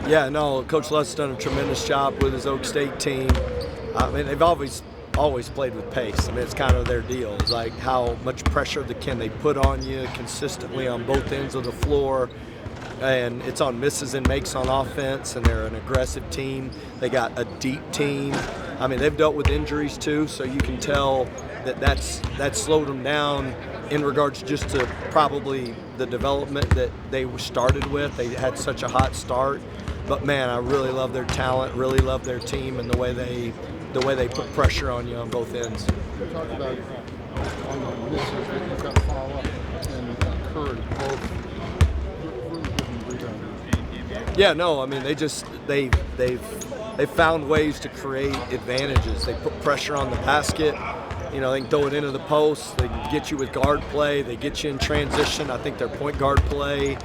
Yeah, no, Coach Lutz's done a tremendous job with his Oak State team. I mean, they've always played with pace. I mean, it's kind of their deal. It's like how much pressure can they put on you consistently on both ends of the floor. And it's on misses and makes on offense, and they're an aggressive team. They got a deep team. I mean, they've dealt with injuries too, so you can tell that's slowed them down in regards just to probably the development that they started with. They had such a hot start. But man, I really love their talent, really love their team, and the way they put pressure on you on both ends. You talked about on the misses that you've got to follow up and Curry both really good rebounders. Yeah, no, I mean they've found ways to create advantages. They put pressure on the basket. You know, they can throw it into the post. They can get you with guard play. They get you in transition. I think their point guard play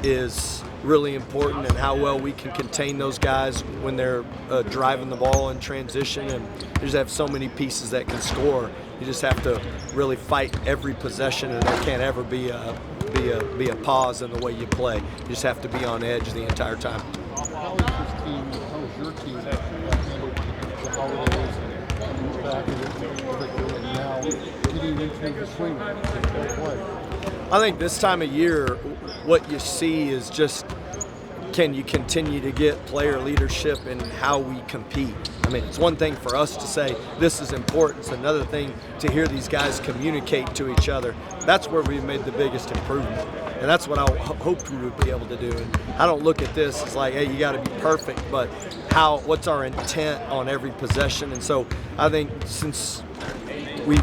is really important, and how well we can contain those guys when they're driving the ball in transition. And you just have so many pieces that can score. You just have to really fight every possession, and there can't ever be a pause in the way you play. You just have to be on edge the entire time. How is your team handled the holidays and coming back and now getting into the swing of play? I think this time of year, what you see is just, can you continue to get player leadership in how we compete? I mean, it's one thing for us to say this is important. It's another thing to hear these guys communicate to each other. That's where we've made the biggest improvement. And that's what I hoped we would be able to do. And I don't look at this as like, hey, you got to be perfect, but what's our intent on every possession? And so I think since we've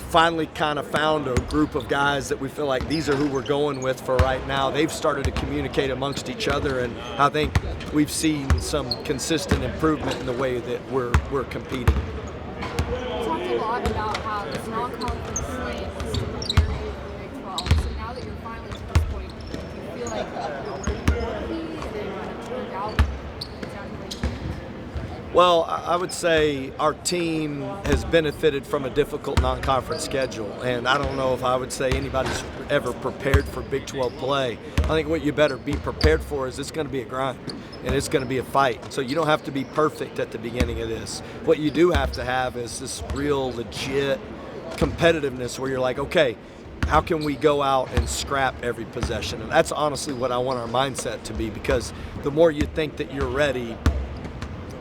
finally kind of found a group of guys that we feel like these are who we're going with for right now, they've started to communicate amongst each other, and I think we've seen some consistent improvement in the way that we're competing. You talked a lot about how this non-conference slate was to prepare you for the Big 12. So now that you're finally to this point, do you feel like you're where you want to be and it kind of turned out exactly? Well, I would say our team has benefited from a difficult non-conference schedule, and I don't know if I would say anybody's ever prepared for Big 12 play. I think what you better be prepared for is it's going to be a grind, and it's going to be a fight. So you don't have to be perfect at the beginning of this. What you do have to have is this real legit competitiveness where you're like, okay, how can we go out and scrap every possession? And that's honestly what I want our mindset to be, because the more you think that you're ready,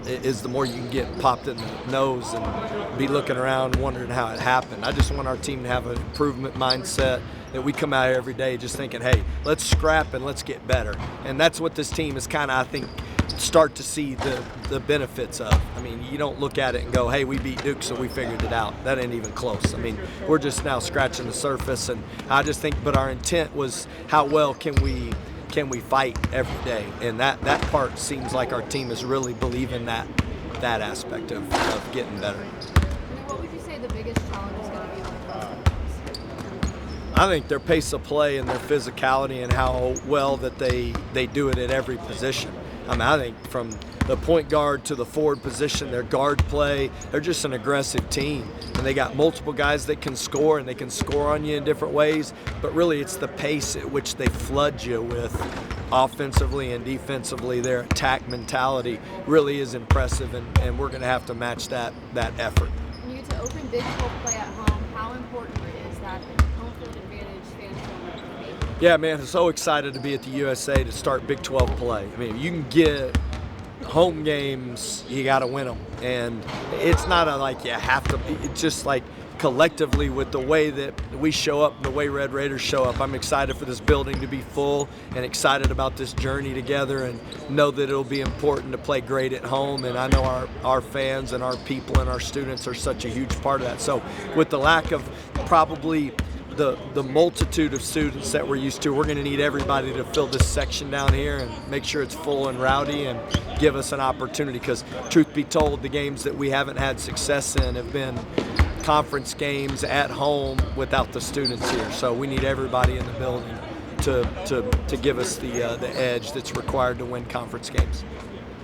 is the more you can get popped in the nose and be looking around wondering how it happened. I just want our team to have an improvement mindset, that we come out here every day just thinking, hey, let's scrap and let's get better. And that's what this team is kind of, I think, start to see the benefits of. I mean, you don't look at it and go, hey, we beat Duke, so we figured it out. That ain't even close. I mean, we're just now scratching the surface, and I just think, but our intent was how well can we fight every day, and that part seems like our team is really believing that aspect of getting better. What would you say the biggest challenge is going to be on the team? I think their pace of play and their physicality and how well that they do it at every position. I mean, I think from the point guard to the forward position, their guard play, they're just an aggressive team. And they got multiple guys that can score, and they can score on you in different ways. But really, it's the pace at which they flood you with offensively and defensively. Their attack mentality really is impressive, and we're going to have to match that effort. When you get to open Big 12 play at home, how important is that home field advantage fan? Yeah, man, I'm so excited to be at the USA to start Big 12 play. I mean, you can get home games, you got to win them. And it's not like you have to, it's just like collectively with the way that we show up, the way Red Raiders show up. I'm excited for this building to be full and excited about this journey together, and know that it'll be important to play great at home. And I know our fans and our people and our students are such a huge part of that. So with the lack of probably the multitude of students that we're used to, we're going to need everybody to fill this section down here and make sure it's full and rowdy and give us an opportunity, because truth be told, the games that we haven't had success in have been conference games at home without the students here. So we need everybody in the building to give us the edge that's required to win conference games.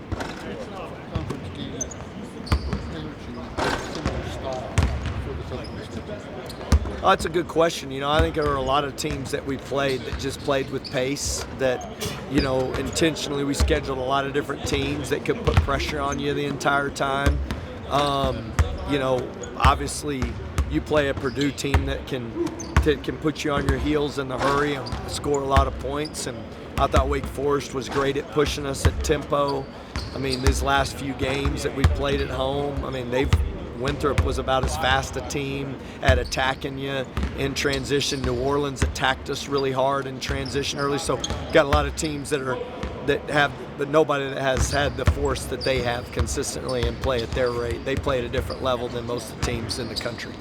Conference games, energy, similar style for the Southern District. Oh, that's a good question. I think there were a lot of teams that we played that just played with pace, that, intentionally we scheduled a lot of different teams that could put pressure on you the entire time. Obviously you play a Purdue team that can put you on your heels in the hurry and score a lot of points. And I thought Wake Forest was great at pushing us at tempo. These last few games that we played at home, Winthrop was about as fast a team at attacking you in transition. New Orleans attacked us really hard in transition early. So got a lot of teams but nobody that has had the force that they have consistently and play at their rate. They play at a different level than most of the teams in the country.